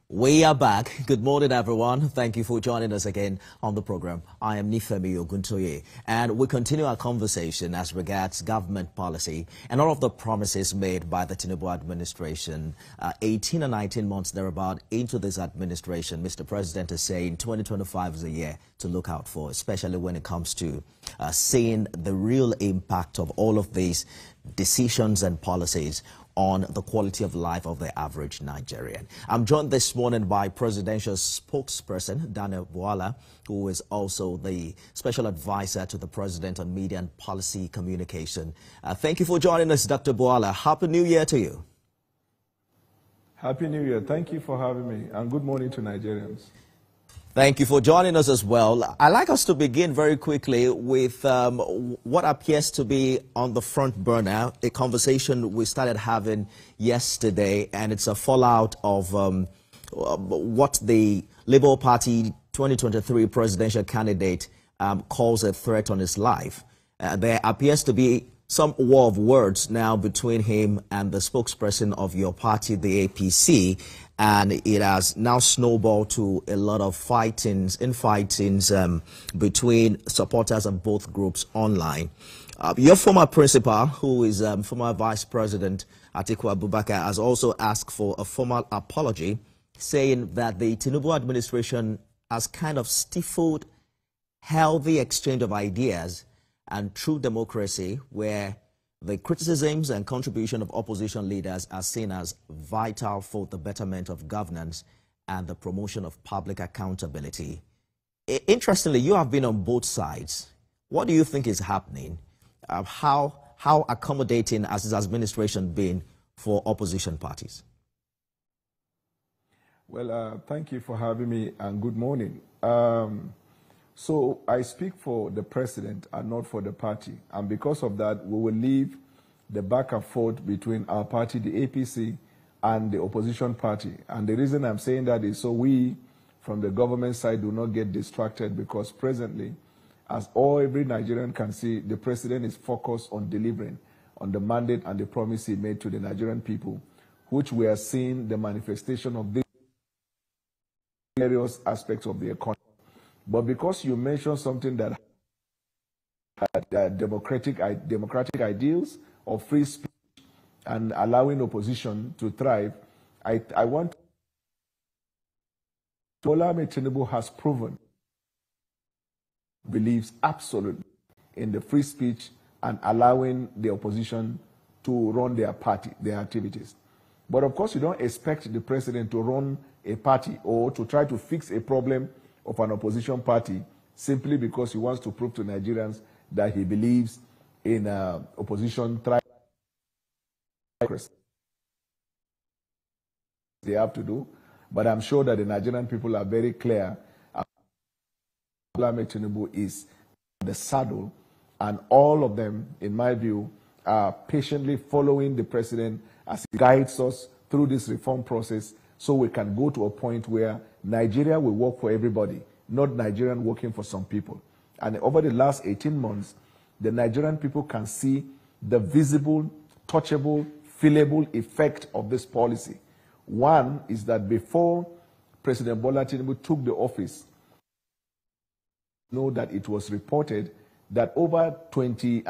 We are back. Good morning, everyone. Thank you for joining us again on the program. I am Nifemi Oguntoye, and we continue our conversation as regards government policy and all of the promises made by the Tinubu administration. 18 and 19 months thereabout into this administration, Mr. President is saying 2025 is a year to look out for, especially when it comes to seeing the real impact of all of these decisions and policies on the quality of life of the average Nigerian. I'm joined this morning by presidential spokesperson Bwala, who is also the special advisor to the president on media and policy communication. Thank you for joining us, Dr. Bwala. Happy New Year to you. Happy New Year. Thank you for having me, and good morning to Nigerians. Thank you for joining us as well. I'd like us to begin very quickly with what appears to be on the front burner, a conversation we started having yesterday, and it's a fallout of what the Labour Party 2023 presidential candidate calls a threat on his life. There appears to be some war of words now between him and the spokesperson of your party, the APC, and it has now snowballed to a lot of fightings between supporters of both groups online. Your former principal, who is former Vice President Atiku Abubakar, has also asked for a formal apology, saying that the Tinubu administration has kind of stifled healthy exchange of ideas and true democracy, where the criticisms and contribution of opposition leaders are seen as vital for the betterment of governance and the promotion of public accountability. Interestingly, you have been on both sides. What do you think is happening? How accommodating has this administration been for opposition parties? Well, thank you for having me, and good morning. So I speak for the president and not for the party. And because of that, we will leave the back and forth between our party, the APC, and the opposition party. And the reason I'm saying that is so we, from the government side, do not get distracted, because presently, as every Nigerian can see, the president is focused on delivering on the mandate and the promise he made to the Nigerian people, which we are seeing the manifestation of these various aspects of the economy. But because you mentioned something that democratic ideals of free speech and allowing opposition to thrive, I want Bwala Tinubu has proven believes absolutely in the free speech and allowing the opposition to run their party, their activities. But of course, you don't expect the president to run a party or to try to fix a problem of an opposition party simply because he wants to prove to Nigerians that he believes in opposition they have to do. But I'm sure that the Nigerian people are very clear. Bwala Tinubu is the saddle, and all of them, in my view, are patiently following the president as he guides us through this reform process, so we can go to a point where Nigeria will work for everybody, not Nigerian working for some people. And over the last 18 months, the Nigerian people can see the visible, touchable, feelable effect of this policy. One is that before President Bwala Tinubu took the office, know that it was reported that over 19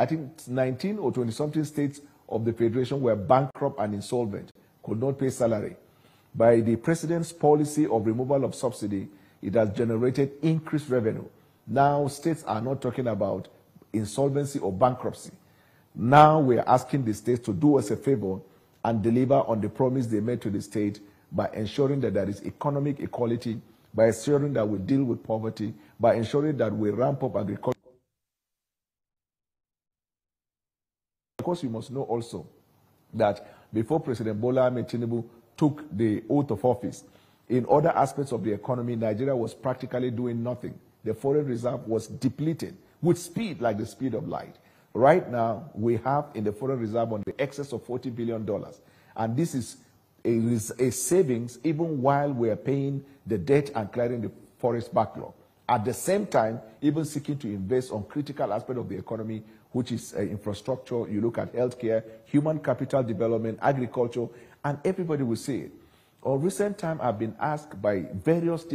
or 20-something states of the Federation were bankrupt and insolvent, could not pay salary. By the president's policy of removal of subsidy, it has generated increased revenue. Now, states are not talking about insolvency or bankruptcy. Now, we are asking the states to do us a favor and deliver on the promise they made to the state by ensuring that there is economic equality, by ensuring that we deal with poverty, by ensuring that we ramp up agriculture. Of course, you must know also that before President Bwala Tinubu took the oath of office, in other aspects of the economy, Nigeria was practically doing nothing. The foreign reserve was depleted with speed, like the speed of light. Right now, we have in the foreign reserve on the excess of $40 billion. And this is a savings even while we are paying the debt and clearing the forest backlog. At the same time, even seeking to invest on critical aspect of the economy, which is infrastructure. You look at healthcare, human capital development, agriculture, and everybody will see it. On recent time, I've been asked by various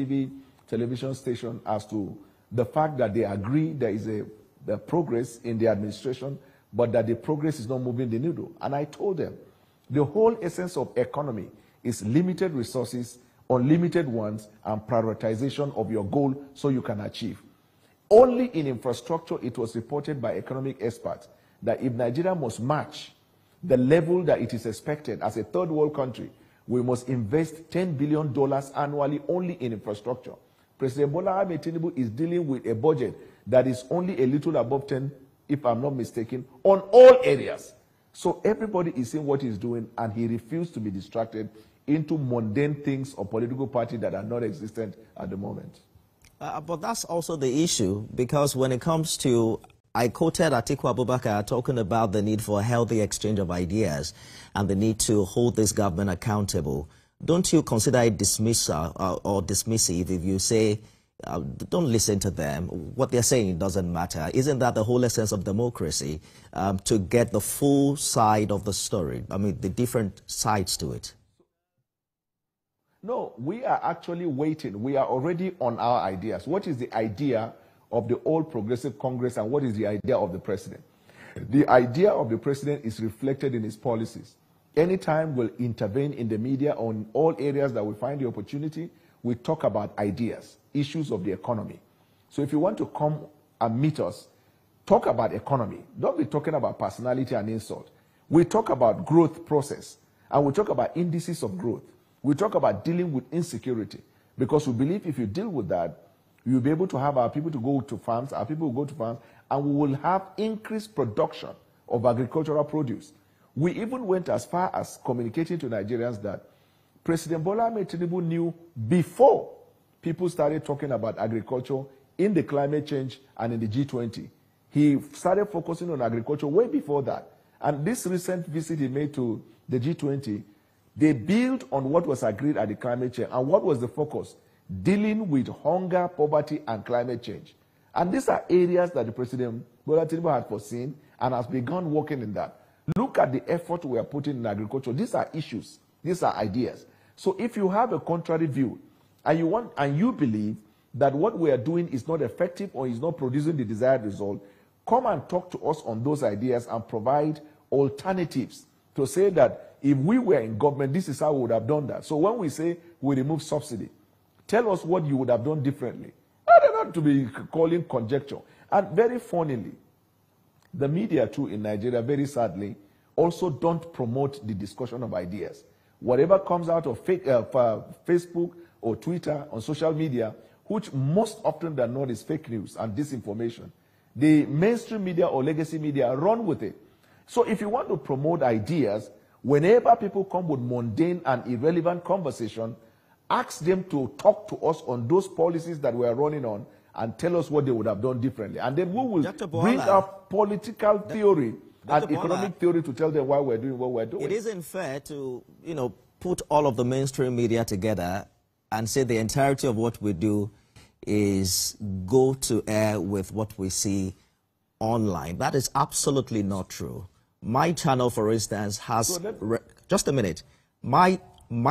television stations as to the fact that they agree there is the progress in the administration, but that the progress is not moving the needle. And I told them, the whole essence of economy is limited resources, unlimited ones, and prioritization of your goal so you can achieve. Only in infrastructure, it was reported by economic experts that if Nigeria must match the level that it is expected as a third world country, we must invest $10 billion annually only in infrastructure. President Bwala Tinubu is dealing with a budget that is only a little above 10, if I'm not mistaken, on all areas. So everybody is seeing what he's doing, and he refused to be distracted into mundane things or political party that are not existent at the moment. But that's also the issue, because when it comes to, I quoted Atiku Abubakar talking about the need for a healthy exchange of ideas and the need to hold this government accountable. Don't you consider it dismissal or dismissive if you say, don't listen to them, what they're saying doesn't matter? Isn't that the whole essence of democracy, to get the full side of the story? I mean, the different sides to it. No, we are actually waiting. We are already on our ideas. What is the idea of the All Progressive Congress, and what is the idea of the president? The idea of the president is reflected in his policies. Anytime we'll intervene in the media on all areas that we find the opportunity, we talk about ideas, issues of the economy. So if you want to come and meet us, talk about economy. Don't be talking about personality and insult. We talk about growth process, and we talk about indices of growth. We talk about dealing with insecurity, because we believe if you deal with that, you'll be able to have our people to go to farms, our people will go to farms, and we will have increased production of agricultural produce. We even went as far as communicating to Nigerians that President Bwala Tinubu knew before people started talking about agriculture in the climate change and in the G20. He started focusing on agriculture way before that. And this recent visit he made to the G20, they built on what was agreed at the climate change. And what was the focus? Dealing with hunger, poverty, and climate change. And these are areas that the President Bwala Tinubu had foreseen and has begun working in that. Look at the effort we are putting in agriculture. These are issues. These are ideas. So if you have a contrary view and you believe that what we are doing is not effective or is not producing the desired result, come and talk to us on those ideas and provide alternatives to say that if we were in government, this is how we would have done that. So when we say we remove subsidy, tell us what you would have done differently. Not to be calling conjecture. And very funnily, the media too in Nigeria, very sadly, also don't promote the discussion of ideas. Whatever comes out of Facebook or Twitter on social media, which most often than not is fake news and disinformation, the mainstream media or legacy media run with it. So if you want to promote ideas, whenever people come with mundane and irrelevant conversation, ask them to talk to us on those policies that we are running on and tell us what they would have done differently. And then we will bring up political theory and economic theory to tell them why we're doing what we're doing. It isn't fair to, put all of the mainstream media together and say the entirety of what we do is go to air with what we see online. That is absolutely not true. My channel, for instance, has... just a minute. My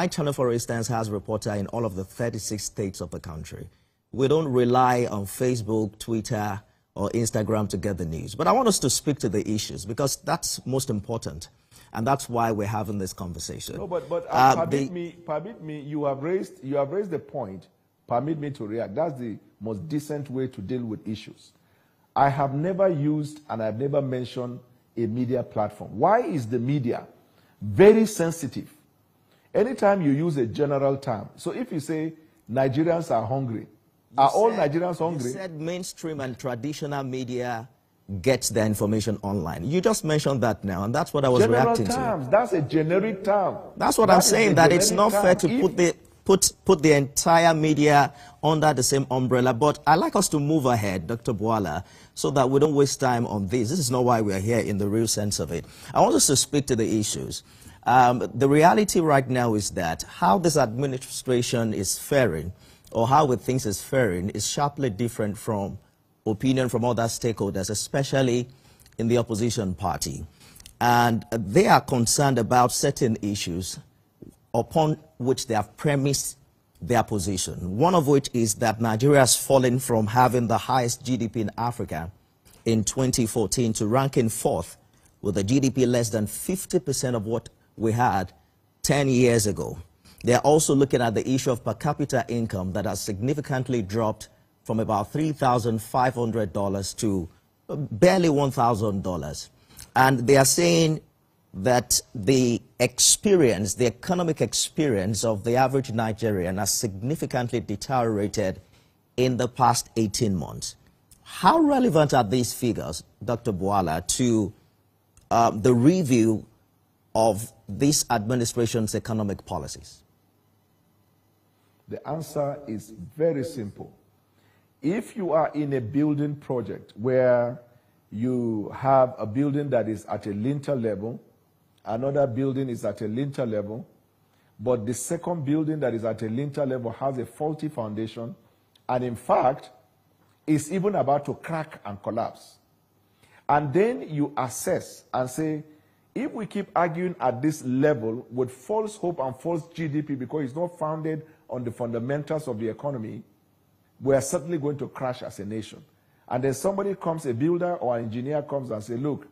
channel, for instance, has reporter in all of the 36 states of the country. We don't rely on Facebook, Twitter, or Instagram to get the news. But I want us to speak to the issues, because that's most important. And that's why we're having this conversation. No, but permit me, you have raised the point. Permit me to react. That's the most decent way to deal with issues. I have never used and I've never mentioned a media platform. Why is the media very sensitive? Anytime you use a general term, so if you say Nigerians are hungry, all Nigerians hungry? You said mainstream and traditional media gets their information online. You just mentioned that now, and that's what I was reacting to. That's a generic term. That's what I'm saying, that it's not fair to put the entire media under the same umbrella. But I'd like us to move ahead, Dr. Bwala, so that we don't waste time on this. This is not why we're here in the real sense of it. I want us to speak to the issues. The reality right now is that how this administration is faring, or how it thinks is faring, is sharply different from opinion from other stakeholders, especially in the opposition party. And they are concerned about certain issues. upon which they have premised their position, one of which is that Nigeria has fallen from having the highest GDP in Africa in 2014 to ranking 4th with a GDP less than 50% of what we had 10 years ago. They're also looking at the issue of per capita income that has significantly dropped from about $3,500 to barely $1,000. And they are saying that the experience, the economic experience of the average Nigerian has significantly deteriorated in the past 18 months. How relevant are these figures, Dr. Bwala, to the review of this administration's economic policies? The answer is very simple. If you are in a building project where you have a building that is at a lintel level, another building is at a lintel level, but the second building that is at a lintel level has a faulty foundation, and in fact, is even about to crack and collapse. And then you assess and say, if we keep arguing at this level with false hope and false GDP because it's not founded on the fundamentals of the economy, we are certainly going to crash as a nation. And then somebody comes, a builder or an engineer comes and says, look,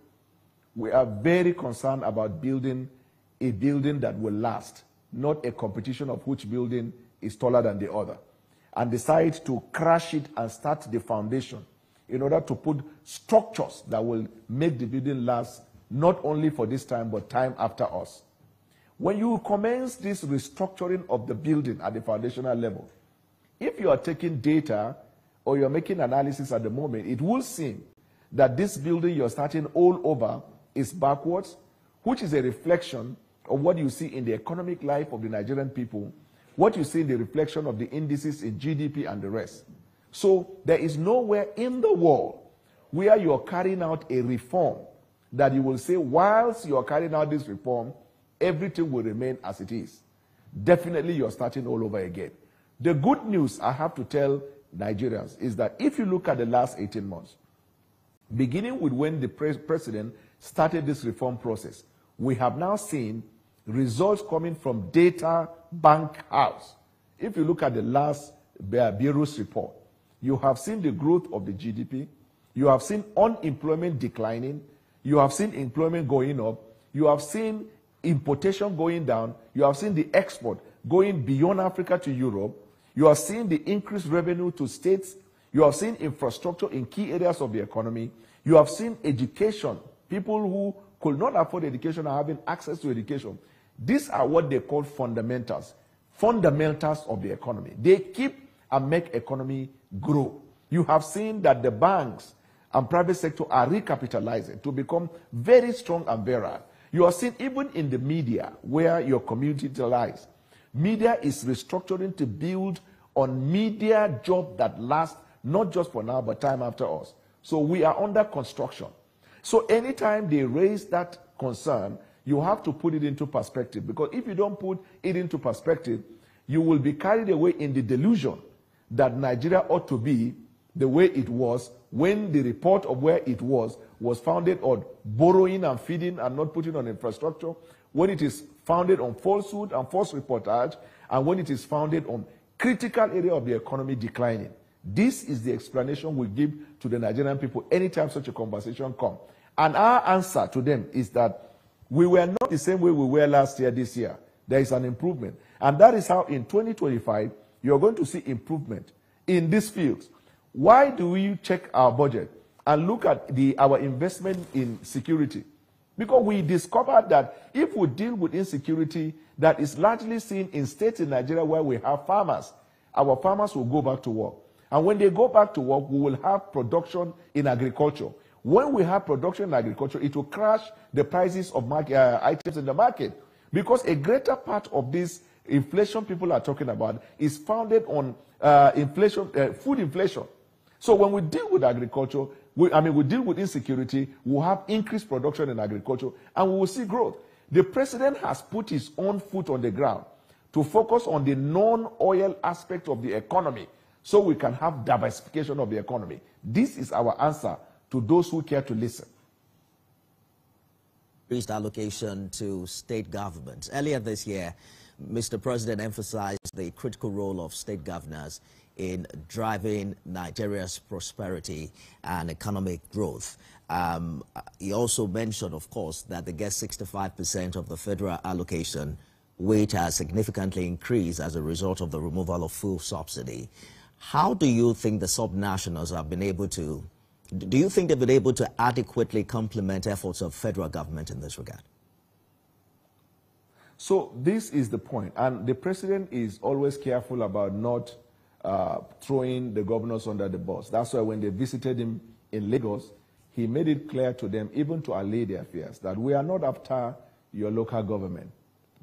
we are very concerned about building a building that will last, not a competition of which building is taller than the other, and decide to crash it and start the foundation in order to put structures that will make the building last not only for this time, but time after us. When you commence this restructuring of the building at the foundational level, if you are taking data or you're making analysis at the moment, it will seem that this building you're starting all over is backwards, which is a reflection of what you see in the economic life of the Nigerian people, what you see in the reflection of the indices in GDP and the rest. So there is nowhere in the world where you are carrying out a reform that you will say, whilst you are carrying out this reform, everything will remain as it is. Definitely you're starting all over again. The good news I have to tell Nigerians is that if you look at the last 18 months, beginning with when the president started this reform process, we have now seen results coming from Data Bank House. If you look at the last Bureau's report, you have seen the growth of the GDP, you have seen unemployment declining, you have seen employment going up, you have seen importation going down, you have seen the export going beyond Africa to Europe, you have seen the increased revenue to states, you have seen infrastructure in key areas of the economy, you have seen education, people who could not afford education are having access to education. These are what they call fundamentals of the economy. They keep and make economy grow. You have seen that the banks and private sector are recapitalizing to become very strong and virile. You are seeing even in the media where your community lies, media is restructuring to build on media job that last not just for now but time after us. So we are under construction. So anytime they raise that concern, you have to put it into perspective, because if you don't put it into perspective, you will be carried away in the delusion that Nigeria ought to be the way it was when the report of where it was founded on borrowing and feeding and not putting on infrastructure, when it is founded on falsehood and false reportage, and when it is founded on critical area of the economy declining. This is the explanation we give to the Nigerian people anytime such a conversation comes. And our answer to them is that we were not the same way we were last year, this year. There is an improvement. And that is how in 2025, you're going to see improvement in these fields. Why do we check our budget and look at our investment in security? Because we discovered that if we deal with insecurity that is largely seen in states in Nigeria where we have farmers, our farmers will go back to work. And when they go back to work, we will have production in agriculture. When we have production in agriculture, it will crash the prices of items in the market. Because a greater part of this inflation people are talking about is founded on food inflation. So when we deal with agriculture, we deal with insecurity, we'll have increased production in agriculture, and we will see growth. The president has put his own foot on the ground to focus on the non-oil aspect of the economy so we can have diversification of the economy. This is our answer to those who care to listen. Increased allocation to state governments. Earlier this year, Mr. President emphasized the critical role of state governors in driving Nigeria's prosperity and economic growth. He also mentioned, of course, that they get 65% of the federal allocation, which has significantly increased as a result of the removal of fuel subsidy. How do you think the subnationals have been able to, do you think they've been able to adequately complement efforts of federal government in this regard? So this is the point, and the president is always careful about not throwing the governors under the bus. That's why when they visited him in Lagos, he made it clear to them, even to allay their fears, that we are not after your local government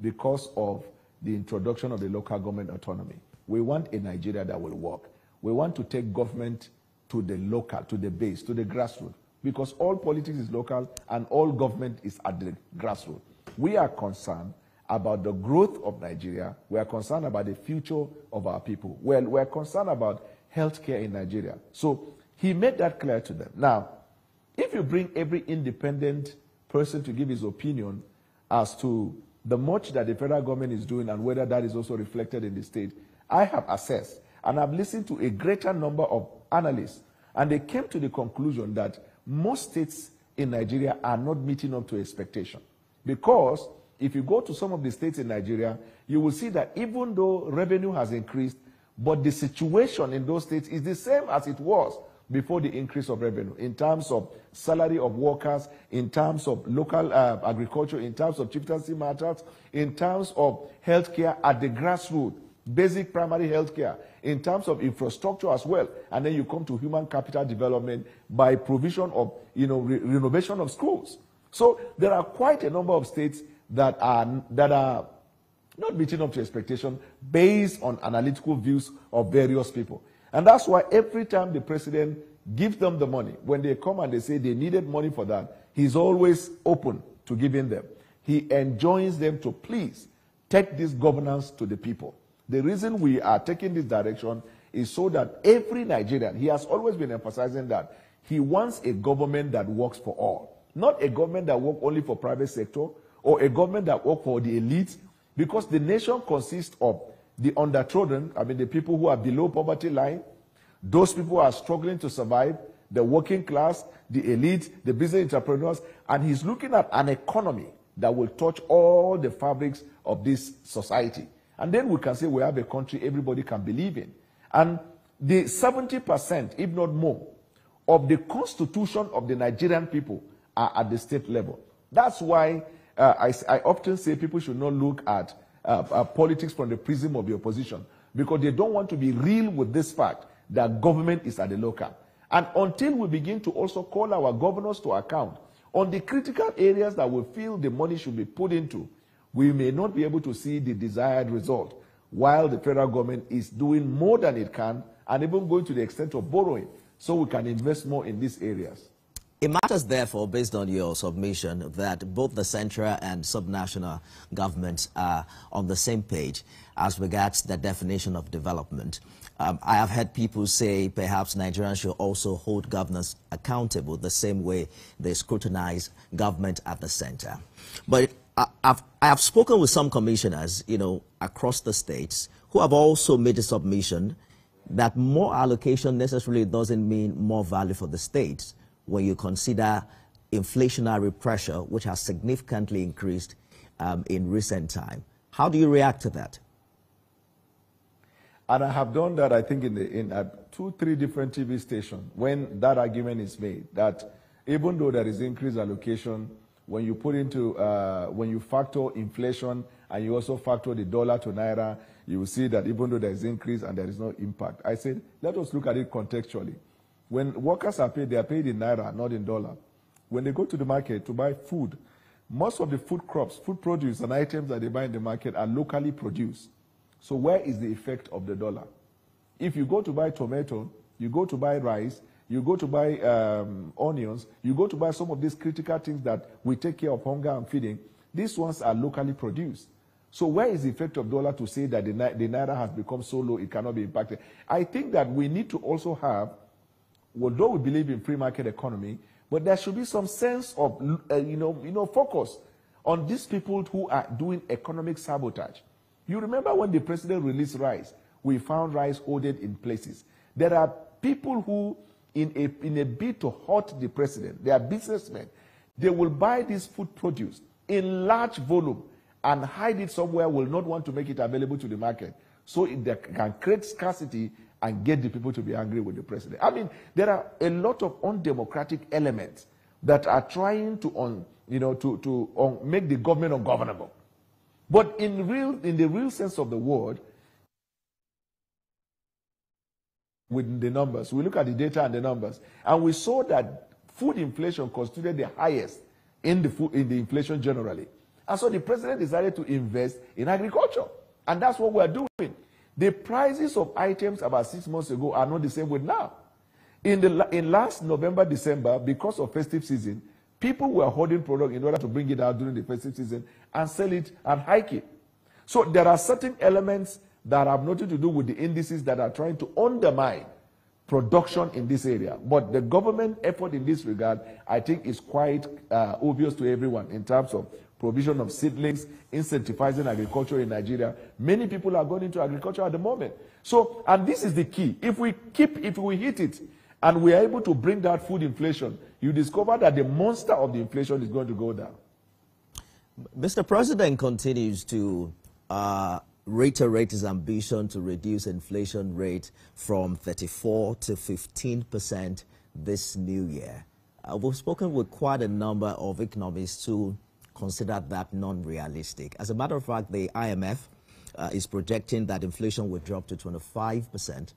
because of the introduction of the local government autonomy. We want a Nigeria that will work. We want to take government to the local, to the base, to the grassroots, because all politics is local and all government is at the grassroots. We are concerned about the growth of Nigeria. We are concerned about the future of our people. Well, we are concerned about healthcare in Nigeria. So he made that clear to them. Now, if you bring every independent person to give his opinion as to the much that the federal government is doing and whether that is also reflected in the state, I have assessed and I've listened to a greater number of analysts, and they came to the conclusion that most states in Nigeria are not meeting up to expectation. Because if you go to some of the states in Nigeria, you will see that even though revenue has increased, but the situation in those states is the same as it was before the increase of revenue, in terms of salary of workers, in terms of local agriculture, in terms of chieftaincy matters, in terms of healthcare at the grassroots, basic primary healthcare, in terms of infrastructure as well. And then you come to human capital development by provision of, renovation of schools. So there are quite a number of states that are not meeting up to expectation based on analytical views of various people. And that's why every time the president gives them the money, when they come and they say they needed money for that, he's always open to giving them. He enjoins them to please take this governance to the people. The reason we are taking this direction is so that every Nigerian, he has always been emphasizing that he wants a government that works for all, not a government that works only for private sector or a government that works for the elite, because the nation consists of the undertrodden, the people who are below poverty line, those people who are struggling to survive, the working class, the elite, the business entrepreneurs, and he's looking at an economy that will touch all the fabrics of this society. And then we can say we have a country everybody can believe in. And the 70%, if not more, of the constitution of the Nigerian people are at the state level. That's why I often say people should not look at politics from the prism of the opposition, because they don't want to be real with this fact that government is at the local. And until we begin to also call our governors to account on the critical areas that we feel the money should be put into, we may not be able to see the desired result, while the federal government is doing more than it can and even going to the extent of borrowing, so we can invest more in these areas. It matters, therefore, based on your submission, that both the central and subnational governments are on the same page as regards the definition of development. I have heard people say perhaps Nigerians should also hold governors accountable the same way they scrutinize government at the center. But I have spoken with some commissioners, across the states, who have also made a submission that more allocation necessarily doesn't mean more value for the states when you consider inflationary pressure, which has significantly increased in recent time. How do you react to that? And I have done that, I think, in 2-3 different TV stations, when that argument is made, that even though there is increased allocation, when you put into, when you factor inflation and you also factor the dollar to naira, you will see that even though there is increase and there is no impact. I said, let us look at it contextually. When workers are paid, they are paid in naira, not in dollar. When they go to the market to buy food, most of the food crops, food produce and items that they buy in the market are locally produced. So where is the effect of the dollar? If you go to buy tomato, you go to buy rice, you go to buy onions, you go to buy some of these critical things that we take care of hunger and feeding, these ones are locally produced. So where is the effect of dollar to say that the naira has become so low it cannot be impacted? I think that we need to also have, although we believe in free market economy, but there should be some sense of focus on these people who are doing economic sabotage. You remember when the president released rice, we found rice hoarded in places. There are people who, in a bid to hurt the president, they are businessmen, they will buy this food produce in large volume and hide it somewhere, will not want to make it available to the market. So they can create scarcity and get the people to be angry with the president. I mean, there are a lot of undemocratic elements that are trying to make the government ungovernable. But in the real sense of the word, with the numbers, we look at the data and the numbers, and we saw that food inflation constituted the highest in the inflation generally. And so the president decided to invest in agriculture. And that's what we're doing. The prices of items about 6 months ago are not the same with now. In last November, December, because of festive season, people were hoarding product in order to bring it out during the festive season and sell it and hike it. So there are certain elements that have nothing to do with the indices that are trying to undermine production in this area. But the government effort in this regard, I think, is quite obvious to everyone in terms of provision of seedlings, incentivizing agriculture in Nigeria. Many people are going into agriculture at the moment. So, and this is the key. If we hit it, and we are able to bring down food inflation, you discover that the monster of the inflation is going to go down. Mr. President continues to reiterate his ambition to reduce inflation rate from 34 to 15% this new year. We've spoken with quite a number of economists who consider that non-realistic. As a matter of fact, the IMF is projecting that inflation will drop to 25%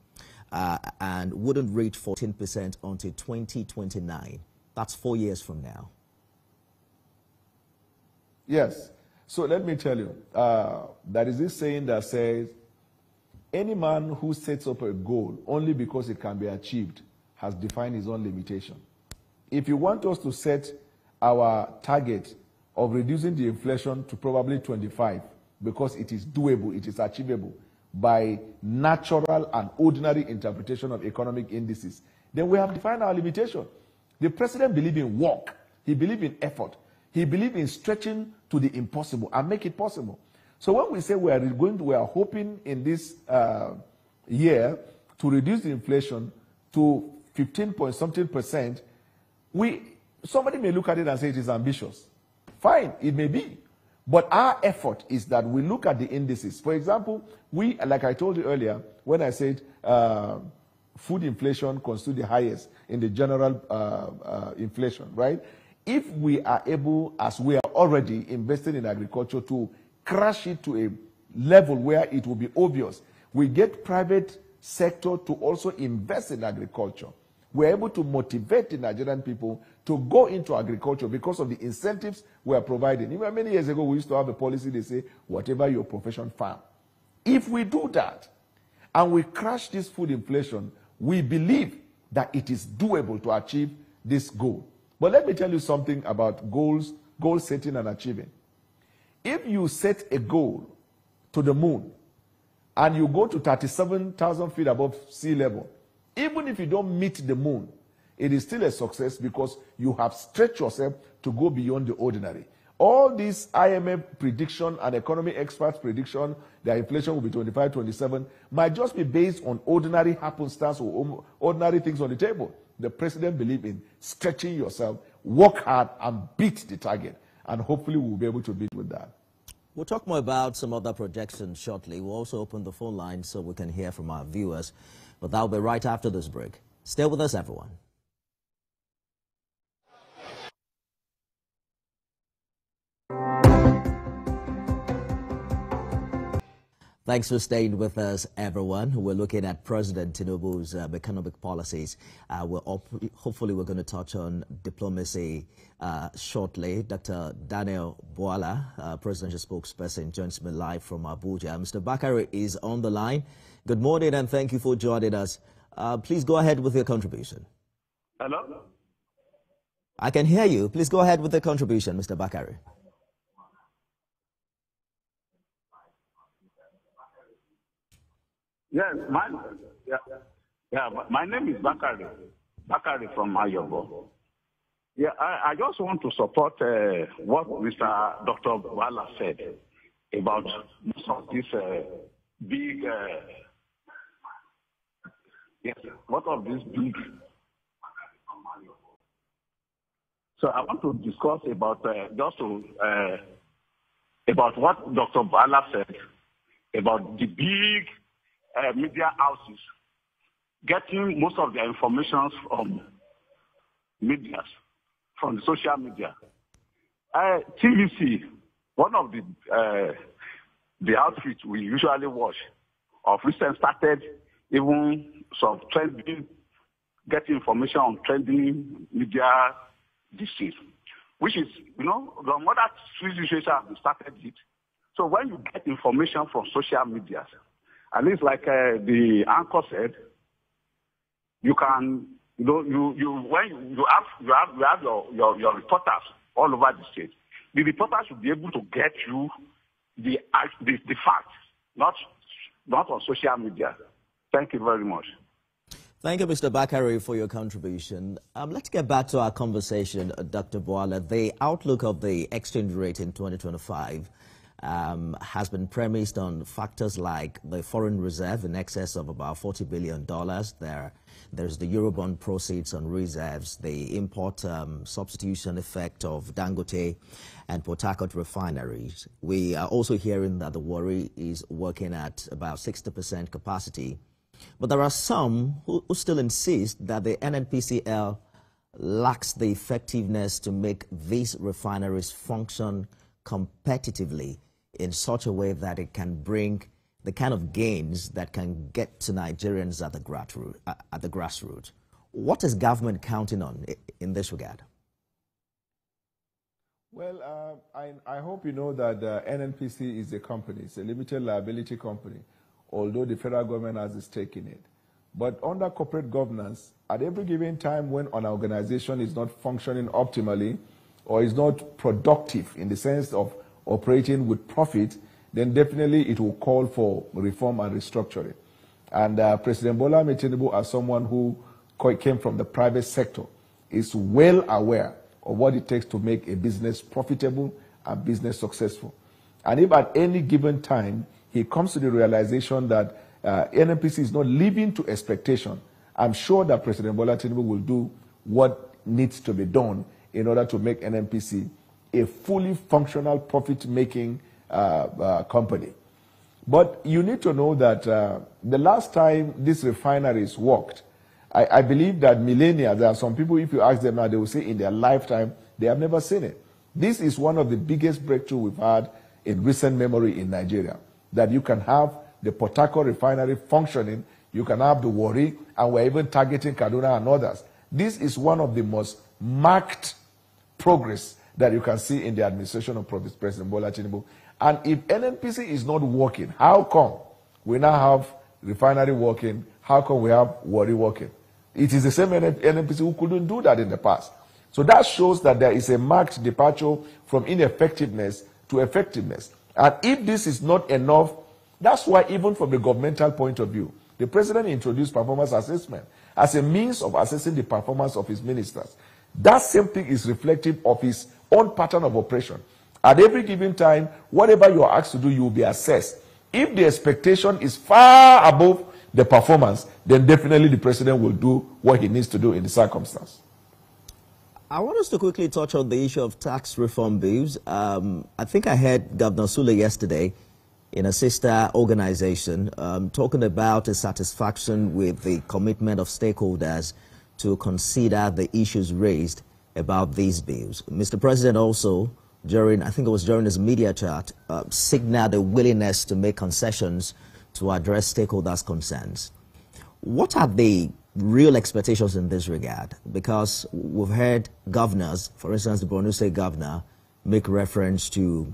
and wouldn't reach 14% until 2029. That's 4 years from now. Yes. So let me tell you, there is this saying that says, any man who sets up a goal only because it can be achieved has defined his own limitation. If you want us to set our target of reducing the inflation to probably 25, because it is doable, it is achievable by natural and ordinary interpretation of economic indices, then we have defined our limitation. The president believed in work. He believed in effort. He believed in stretching to the impossible and make it possible. So when we say we are hoping in this year to reduce the inflation to 15-point-something%, somebody may look at it and say it is ambitious. Fine, it may be. But our effort is that we look at the indices. For example, like I told you earlier, when I said food inflation constitutes the highest in the general inflation, right? If we are able, as we are already investing in agriculture, to crash it to a level where it will be obvious, we get private sector to also invest in agriculture. We're able to motivate the Nigerian people to go into agriculture because of the incentives we are providing. Even many years ago, we used to have a policy, they say, whatever your profession, farm. If we do that, and we crash this food inflation, we believe that it is doable to achieve this goal. But let me tell you something about goal setting and achieving. If you set a goal to the moon, and you go to 37,000 feet above sea level, even if you don't meet the moon, it is still a success because you have stretched yourself to go beyond the ordinary. All these IMF prediction and economy experts prediction that inflation will be 25, 27 might just be based on ordinary happenstance or ordinary things on the table. The president believes in stretching yourself, work hard and beat the target. And hopefully we'll be able to beat with that. We'll talk more about some other projections shortly. We'll also open the phone line so we can hear from our viewers. But that'll be right after this break. Stay with us, everyone. Thanks for staying with us, everyone. We're looking at President Tinubu's economic policies. Hopefully, we're going to touch on diplomacy shortly. Dr. Daniel Bwala, presidential spokesperson, joins me live from Abuja. Mr. Bakari is on the line. Good morning, and thank you for joining us. Please go ahead with your contribution. Hello? I can hear you. Please go ahead with the contribution, Mr. Bakari. Yes, my name is Bakari from Ayobo. Yeah, I just want to support what Mr. Dr. Bwala said. about most of this big, yes, what of this big. So I want to discuss about about what Dr. Bwala said about the big media houses getting most of their information from media, from the social media. TVC, one of the outfits we usually watch, of recent started even some trending, getting information on trending media disease, which is, the mother situation have started it. So when you get information from social media, at least like the anchor said, you can, when you have your reporters all over the state. The reporters should be able to get you the facts, not on social media. Thank you very much. Thank you, Mr. Bakari, for your contribution. Let's get back to our conversation, Dr. Bwala. The outlook of the exchange rate in 2025 has been premised on factors like the foreign reserve in excess of about $40 billion. There's the Eurobond proceeds on reserves, the import substitution effect of Dangote and Port Harcourt refineries. We are also hearing that the Warri is working at about 60% capacity. But there are some who still insist that the NNPCL lacks the effectiveness to make these refineries function competitively in such a way that it can bring the kind of gains that can get to Nigerians at the grassroots. What is government counting on in this regard? Well, I hope you know that NNPC is a company. It's a limited liability company, although the federal government has a stake in it. But under corporate governance, at every given time when an organization is not functioning optimally or is not productive in the sense of operating with profit, then definitely it will call for reform and restructuring. And President Bwala Tinubu, as someone who came from the private sector, is well aware of what it takes to make a business profitable and business successful. And if at any given time he comes to the realization that NNPC is not living to expectation, I'm sure that President Bwala Tinubu will do what needs to be done in order to make NNPC a fully functional, profit-making company. But you need to know that the last time these refineries worked, I believe that millennia, there are some people, if you ask them now, they will say in their lifetime, they have never seen it. This is one of the biggest breakthroughs we've had in recent memory in Nigeria, that you can have the Port Harcourt refinery functioning, you can have the Warri, and we're even targeting Kaduna and others. This is one of the most marked progress that you can see in the administration of President Bwala Tinubu. And if NNPC is not working, how come we now have refinery working? How come we have Warri working? It is the same NNPC who couldn't do that in the past. So that shows that there is a marked departure from ineffectiveness to effectiveness. And if this is not enough, that's why even from the governmental point of view, the president introduced performance assessment as a means of assessing the performance of his ministers. That same thing is reflective of his own pattern of operation. At every given time, whatever you are asked to do, you will be assessed. If the expectation is far above the performance, then definitely the president will do what he needs to do in the circumstance. I want us to quickly touch on the issue of tax reform bills. I think I heard Governor Sule yesterday in a sister organization talking about a satisfaction with the commitment of stakeholders to consider the issues raised about these bills. Mr. President also, I think it was during his media chat, signaled a willingness to make concessions to address stakeholders' concerns. What are the real expectations in this regard? Because we've heard governors, for instance, the Borno State governor, make reference to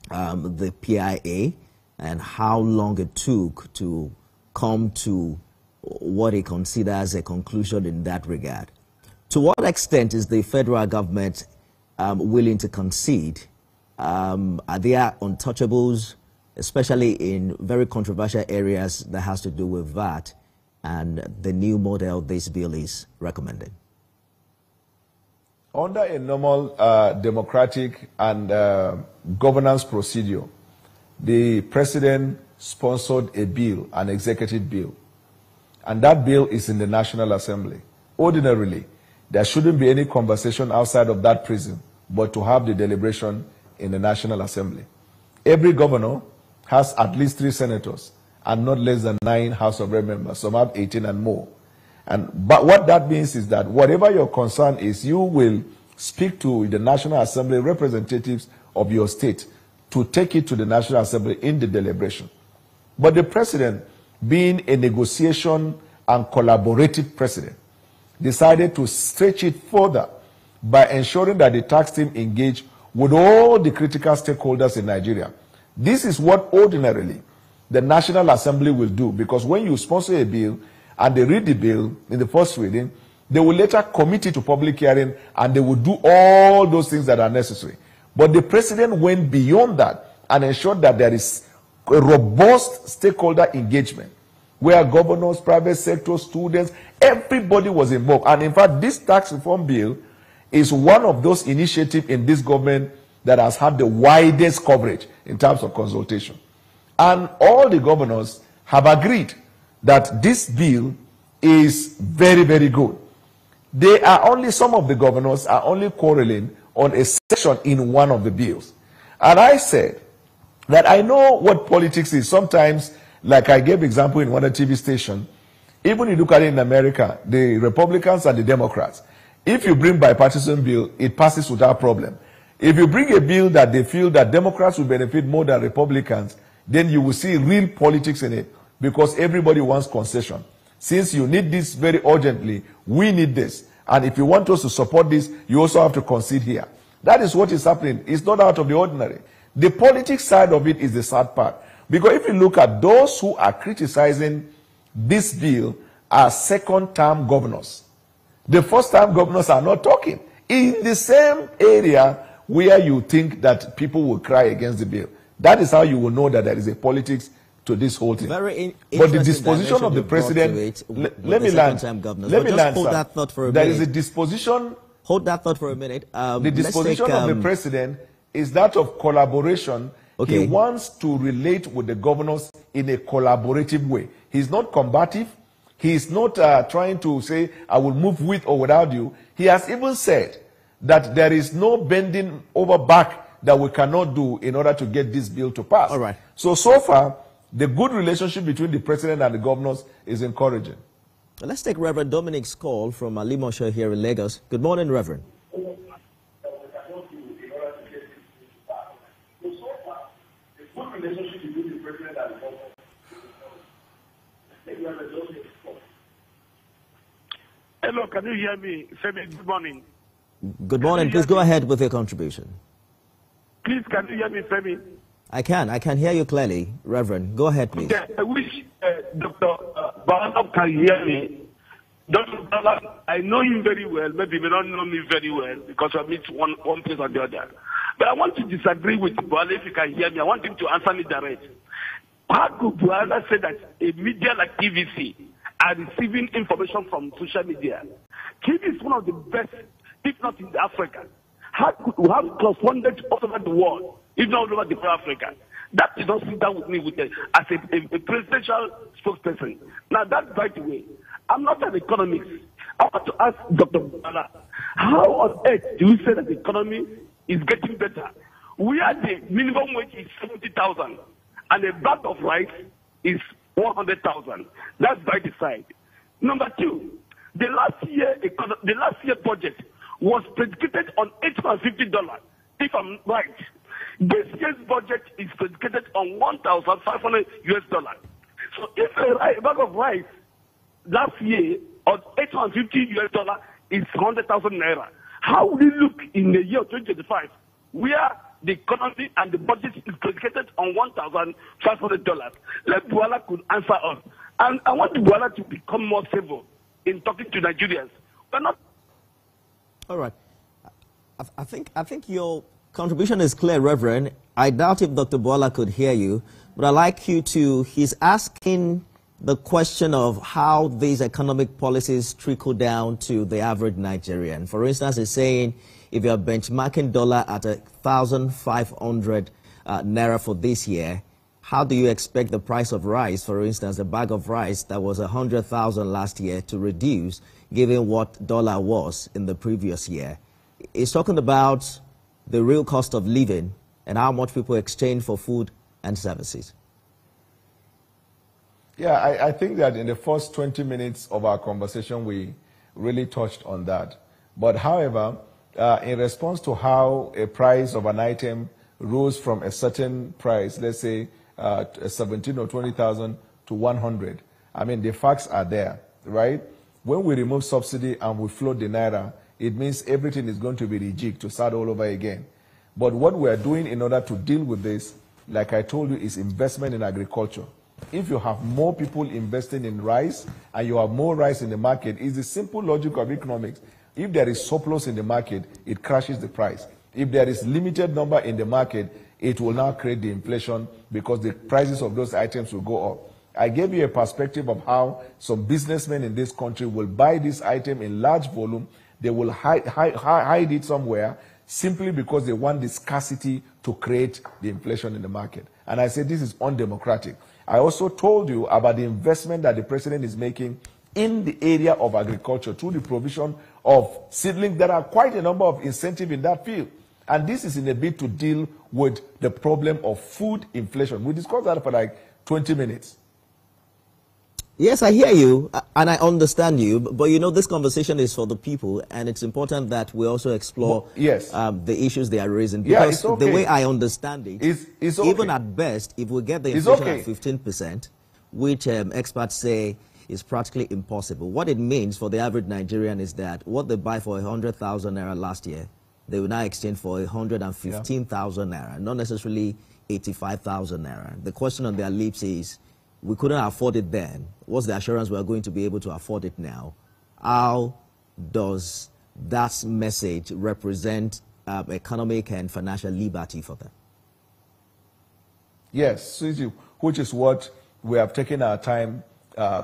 the PIA and how long it took to come to what he considers a conclusion in that regard. To what extent is the federal government willing to concede? Are there untouchables, especially in very controversial areas that has to do with VAT and the new model this bill is recommending? Under a normal democratic and governance procedure, the president sponsored a bill, an executive bill, and that bill is in the National Assembly. Ordinarily, there shouldn't be any conversation outside of that prison, but to have the deliberation in the National Assembly. Every governor has at least 3 senators and not less than 9 House of Rep members. Some have 18 and more. But what that means is that whatever your concern is, you will speak to the National Assembly representatives of your state to take it to the National Assembly in the deliberation. But the president, being a negotiation and collaborative president, decided to stretch it further by ensuring that the tax team engage with all the critical stakeholders in Nigeria. This is what ordinarily the National Assembly will do, because when you sponsor a bill and they read the bill in the first reading, they will later commit it to public hearing and they will do all those things that are necessary. But the president went beyond that and ensured that there is a robust stakeholder engagement where governors, private sector, students, everybody was involved. And in fact, this tax reform bill is one of those initiatives in this government that has had the widest coverage in terms of consultation. And all the governors have agreed that this bill is very, very good. Some of the governors are only quarreling on a section in one of the bills. And I said that I know what politics is. Sometimes, like I gave example in one of the TV station, even if you look at it in America, the Republicans and the Democrats, if you bring bipartisan bill, it passes without problem. If you bring a bill that they feel that Democrats will benefit more than Republicans, then you will see real politics in it, because everybody wants concession. Since you need this very urgently, we need this. And if you want us to support this, you also have to concede here. That is what is happening. It's not out of the ordinary. The politics side of it is the sad part. Because if you look at those who are criticizing this bill are second-term governors. The first-time governors are not talking. In the same area where you think that people will cry against the bill. That is how you will know that there is a politics to this whole thing. But the disposition of the president, let me land. Let me land, hold that thought for a minute. There is a disposition. Hold that thought for a minute. The disposition of the president is that of collaboration. Okay. He wants to relate with the governors in a collaborative way. He's not combative. He's not trying to say, I will move with or without you. He has even said that there is no bending over back that we cannot do in order to get this bill to pass. All right. So far, the good relationship between the president and the governors is encouraging. Let's take Reverend Dominic's call from Alimosho here in Lagos. Good morning, Reverend. Hello, can you hear me? Femi, good morning. Good morning. Please go ahead with your contribution. Please, can you hear me, Femi? I can hear you clearly, Reverend. Go ahead, please. Okay, I wish Dr. Bwala can hear me. Dr. Bwala, I know him very well. Maybe you may not know me very well because I meet one place or the other. But I want to disagree with Bwala. If you can hear me, I want him to answer me direct. How could Bwala say that a media like TVC are receiving information from social media? TV is one of the best, if not in Africa. How could we have correspondents all over the world, if not all over the Africa? That did not sit down with me as a presidential spokesperson. Now, that, by the way, I'm not an economist. I want to ask Dr. Bwala, how on earth do you say that the economy is getting better? Where the minimum wage is 70,000 and a bag of rice is 100,000. That's by the side. Number two, the last year budget was predicated on $850, if I'm right. This year's budget is predicated on $1,500 US. So if a bag of rice last year on $850 US is 100,000 naira, how will it look in the year 2025, where the economy and the budget is predicated on $1,500? Let Bwala could answer us. And I want Bwala to become more civil in talking to Nigerians. We're not. All right. I think your contribution is clear, Reverend. I doubt if Dr. Bwala could hear you, but I'd like you to, he's asking the question of how these economic policies trickle down to the average Nigerian. For instance, he's saying if you're benchmarking dollar at 1,500 naira for this year, how do you expect the price of rice, for instance, a bag of rice that was 100,000 last year to reduce, given what dollar was in the previous year? It's talking about the real cost of living and how much people exchange for food and services. Yeah, I think that in the first 20 minutes of our conversation, we really touched on that. But however, in response to how a price of an item rose from a certain price, let's say 17 or 20,000 to 100, I mean, the facts are there, right? When we remove subsidy and we float the naira, it means everything is going to be rejigged to start all over again. But what we are doing in order to deal with this, like I told you, is investment in agriculture. If you have more people investing in rice and you have more rice in the market, it's the simple logic of economics. If there is surplus in the market, it crashes the price. If there is limited number in the market, it will now create the inflation because the prices of those items will go up. I gave you a perspective of how some businessmen in this country will buy this item in large volume. They will hide it somewhere simply because they want the scarcity to create the inflation in the market. And I said this is undemocratic. I also told you about the investment that the president is making in the area of agriculture through the provision of seedlings. There are quite a number of incentives in that field. And this is in a bid to deal with the problem of food inflation. We discussed that for like 20 minutes. Yes, I hear you, and I understand you, but you know, this conversation is for the people, and it's important that we also explore the issues they are raising. Because it's okay. The way I understand it, it's okay. Even at best, if we get the inflation at 15%, which experts say is practically impossible, what it means for the average Nigerian is that what they buy for 100,000 naira last year, they will now exchange for 115,000 naira, not necessarily 85,000 naira. The question on their lips is, we couldn't afford it then. What's the assurance we are going to be able to afford it now? How does that message represent economic and financial liberty for them? Yes, which is what we have taken our time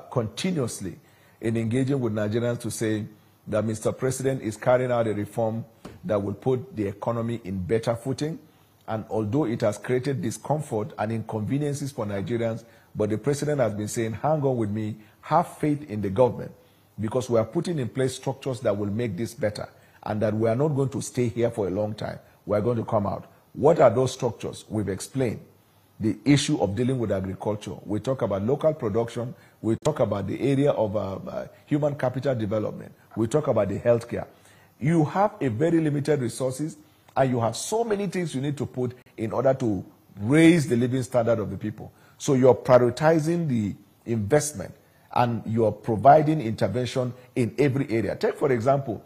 continuously in engaging with Nigerians to say that Mr. President is carrying out a reform that will put the economy in better footing. And although it has created discomfort and inconveniences for Nigerians, but the president has been saying, hang on with me, have faith in the government, because we are putting in place structures that will make this better, and that we are not going to stay here for a long time. We are going to come out. What are those structures? We've explained the issue of dealing with agriculture. We talk about local production. We talk about the area of human capital development. We talk about the healthcare. You have a very limited resources, and you have so many things you need to put in order to raise the living standard of the people. So you're prioritizing the investment and you're providing intervention in every area. Take, for example,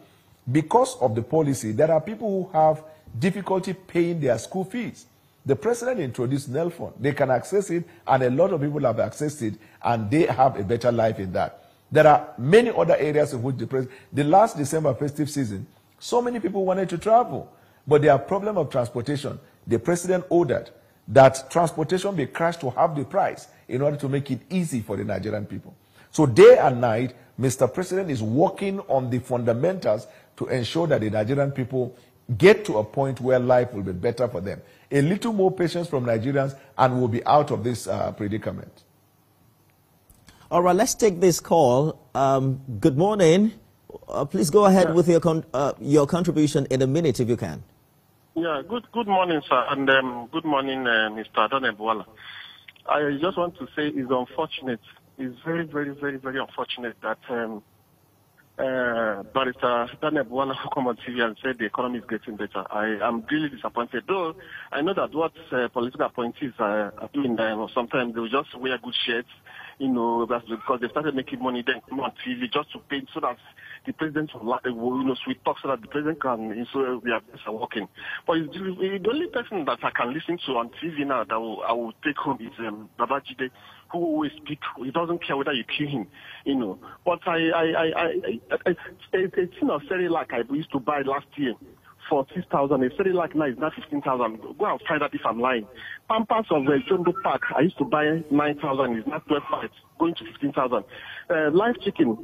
because of the policy, there are people who have difficulty paying their school fees. The president introduced NEL Fund. They can access it, and a lot of people have accessed it, and they have a better life in that. There are many other areas in which the last December festive season, so many people wanted to travel, but there are problem of transportation. The president ordered that transportation be crashed to half the price in order to make it easy for the Nigerian people. So day and night, Mr. President is working on the fundamentals to ensure that the Nigerian people get to a point where life will be better for them. A little more patience from Nigerians and we'll be out of this predicament. All right, let's take this call. Good morning. Please go ahead with your contribution in a minute if you can. Yeah, good morning, sir, and good morning, Mr. Bwala. I just want to say it's unfortunate. It's very, very, very, very unfortunate that Barrister Bwala come on TV and said the economy is getting better. I am really disappointed. Though I know that what political appointees are doing, sometimes they will just wear good shirts, you know, that's because they started making money, then come on TV just to pay so that the president will, sweet talk so that the president can, so we are working. But the only person that I can listen to on TV now that I will take home is Babajide, who always speak. He doesn't care whether you kill him, you know. But a tin of celery like I used to buy last year for 6,000. A very like now is not 15,000. Go and find out if I'm lying. Pampers of Jumbo Park, I used to buy 9,000. It's not 12,500, going to 15,000. Live chicken,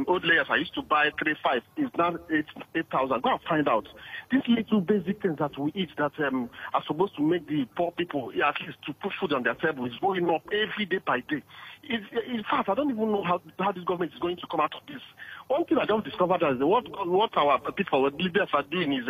old layers, I used to buy 3,500. It's now 8,000. Go and find out. These little basic things that we eat that are supposed to make the poor people, at least to put food on their table, is going up every day by day. In fact, I don't even know how this government is going to come out of this. One thing I just discovered is what our people, leaders are doing is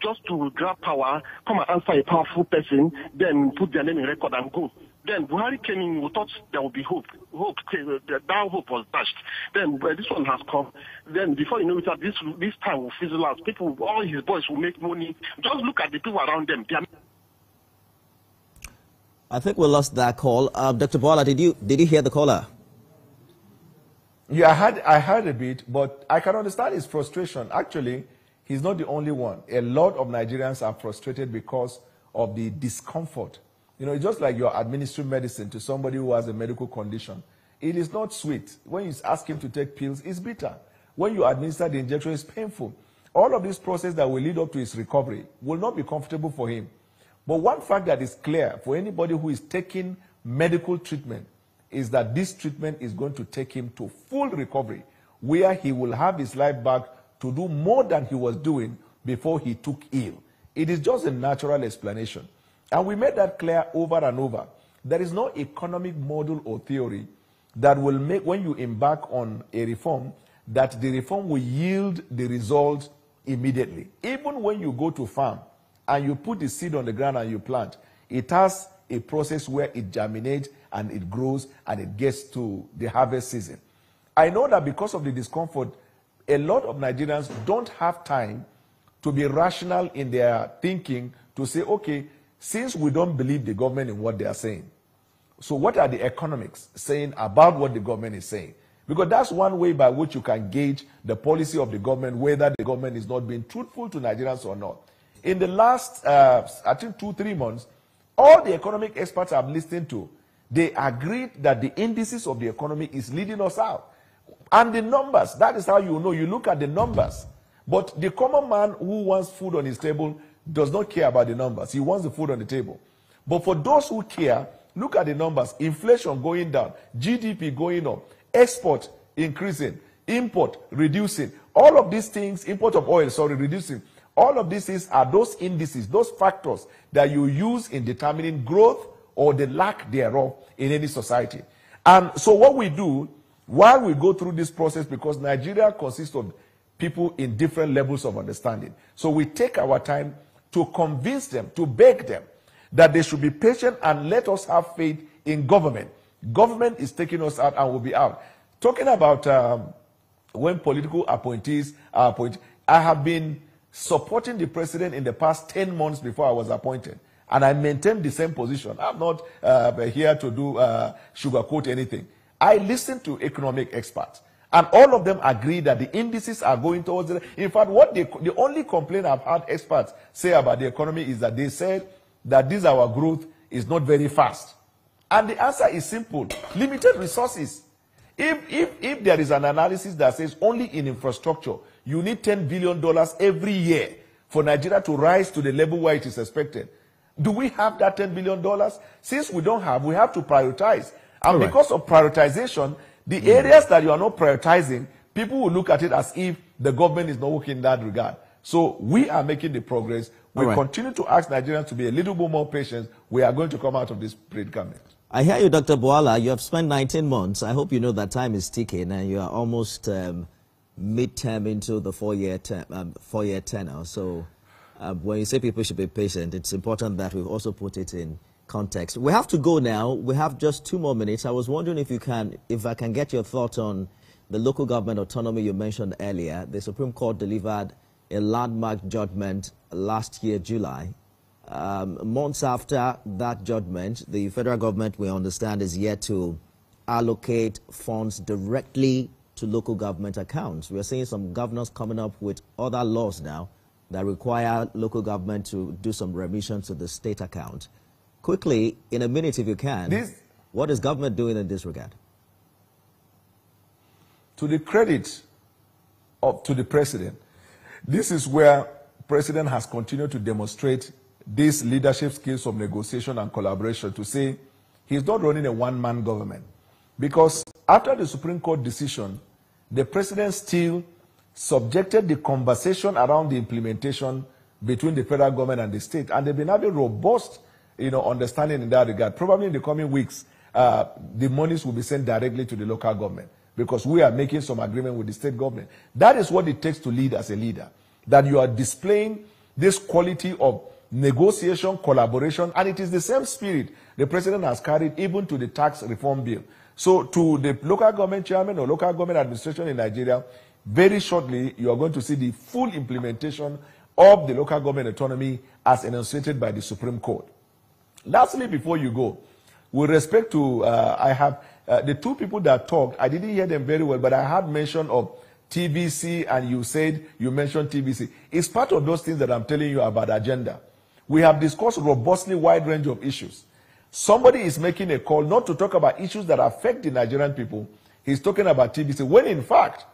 just to grab power, come and answer a powerful person, then put their name in record and go. Then Buhari came in, we thought there would be hope. That hope was dashed. Then this one has come. Then before you know it, this time will fizzle out. People, all his boys will make money. Just look at the people around them. I think we lost that call. Dr. Bwala, did you hear the caller? Yeah, I heard a bit, but I can understand his frustration. Actually, he's not the only one. A lot of Nigerians are frustrated because of the discomfort. You know, it's just like you're administering medicine to somebody who has a medical condition. It is not sweet. When you ask him to take pills, it's bitter. When you administer the injection, it's painful. All of this process that will lead up to his recovery will not be comfortable for him. But one fact that is clear for anybody who is taking medical treatment is that this treatment is going to take him to full recovery, where he will have his life back to do more than he was doing before he took ill. It is just a natural explanation. And we made that clear over and over. There is no economic model or theory that will make, when you embark on a reform, that the reform will yield the result immediately. Even when you go to farm and you put the seed on the ground and you plant, it has a process where it germinates and it grows and it gets to the harvest season. I know that because of the discomfort, a lot of Nigerians don't have time to be rational in their thinking to say, okay, since we don't believe the government in what they are saying, so what are the economics saying about what the government is saying? Because that's one way by which you can gauge the policy of the government, whether the government is not being truthful to Nigerians or not. In the last, I think 2-3 months, all the economic experts I've listened to, they agreed that the indices of the economy is leading us out. And the numbers, that is how you know. You look at the numbers. But the common man who wants food on his table does not care about the numbers. He wants the food on the table. But for those who care, look at the numbers. Inflation going down, GDP going up, export increasing, import reducing. All of these things, import of oil, reducing. All of these things are those indices, those factors that you use in determining growth or the lack thereof in any society. And so what we do, while we go through this process, because Nigeria consists of people in different levels of understanding, so we take our time to convince them, to beg them, that they should be patient and let us have faith in government. Government is taking us out and will be out. Talking about when political appointees are appointed, I have been supporting the president in the past 10 months before I was appointed. And I maintain the same position. I'm not here to do sugarcoat anything. I listen to economic experts. And all of them agree that the indices are going towards it. In fact, the only complaint I've had experts say about the economy is that they said that this our growth is not very fast. And the answer is simple. Limited resources. If there is an analysis that says only in infrastructure, you need $10 billion every year for Nigeria to rise to the level where it is expected. Do we have that $10 billion? Since we don't have, we have to prioritize. And because of prioritization, the areas that you are not prioritizing, people will look at it as if the government is not working in that regard. So we are making the progress. We continue to ask Nigerians to be a little bit more patient. We are going to come out of this predicament. I hear you, Dr. Bwala. You have spent 19 months. I hope you know that time is ticking, and you are almost mid-term into the four-year tenure. So when you say people should be patient, it's important that we also put it in context. We have to go now. We have just 2 more minutes. I was wondering if I can get your thoughts on the local government autonomy you mentioned earlier. The Supreme Court delivered a landmark judgment last year, July. Months after that judgment, the federal government, we understand, is yet to allocate funds directly to local government accounts. We are seeing some governors coming up with other laws now that require local government to do some remission to the state account. Quickly, in a minute if you can, what is government doing in this regard? To the credit to the president, this is where president has continued to demonstrate these leadership skills of negotiation and collaboration to say he's not running a one-man government. Because after the Supreme Court decision, the president still subjected the conversation around the implementation between the federal government and the state. And they've been having robust, understanding in that regard. Probably in the coming weeks, the monies will be sent directly to the local government because we are making some agreement with the state government. That is what it takes to lead as a leader. That you are displaying this quality of negotiation, collaboration, and it is the same spirit the president has carried even to the tax reform bill. So to the local government chairman or local government administration in Nigeria, very shortly you are going to see the full implementation of the local government autonomy as enunciated by the Supreme Court. Lastly, before you go, with respect to, I have the two people that talked, I didn't hear them very well, but I had mention of TVC, and you mentioned TVC. It's part of those things that I'm telling you about agenda. We have discussed robustly wide range of issues. Somebody is making a call not to talk about issues that affect the Nigerian people. He's talking about TVC, when in fact,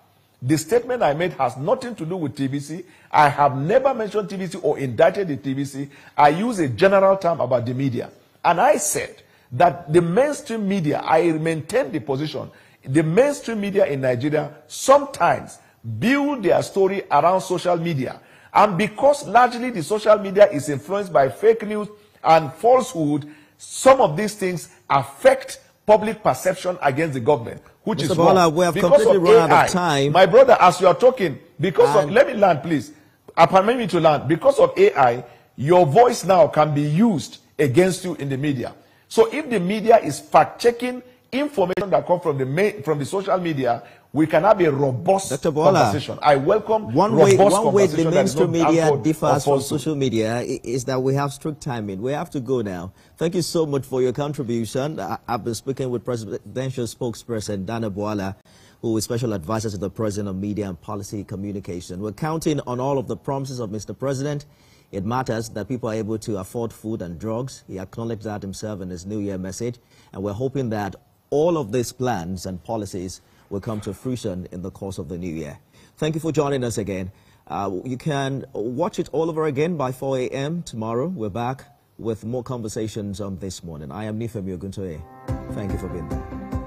the statement I made has nothing to do with TVC. I have never mentioned TVC or indicted the TVC. I use a general term about the media. And I said that the mainstream media, I maintain the position, the mainstream media in Nigeria sometimes build their story around social media. And because largely the social media is influenced by fake news and falsehood, some of these things affect public perception against the government, which Mr. is Bwala, wrong. we have Because completely of run AI, out of time. My brother, as you are talking, let me land, please. Permit me to land. Because of AI, your voice now can be used against you in the media. So if the media is fact-checking information that comes from the social media, we can have a robust conversation. I welcome one way conversation the mainstream media differs from falsehood. social media is that we have strict timing. We have to go now. Thank you so much for your contribution. I've been speaking with presidential spokesperson Dana Bwala, who is special advisor to the President on Media and Policy Communication. We're counting on all of the promises of Mr. President. It matters that people are able to afford food and drugs. He acknowledged that himself in his New Year message. And we're hoping that all of these plans and policies will come to fruition in the course of the new year. Thank you for joining us again. You can watch it all over again by 4 a.m. tomorrow. We're back with more conversations on This Morning. I am Nifemi Oguntoye. Thank you for being there.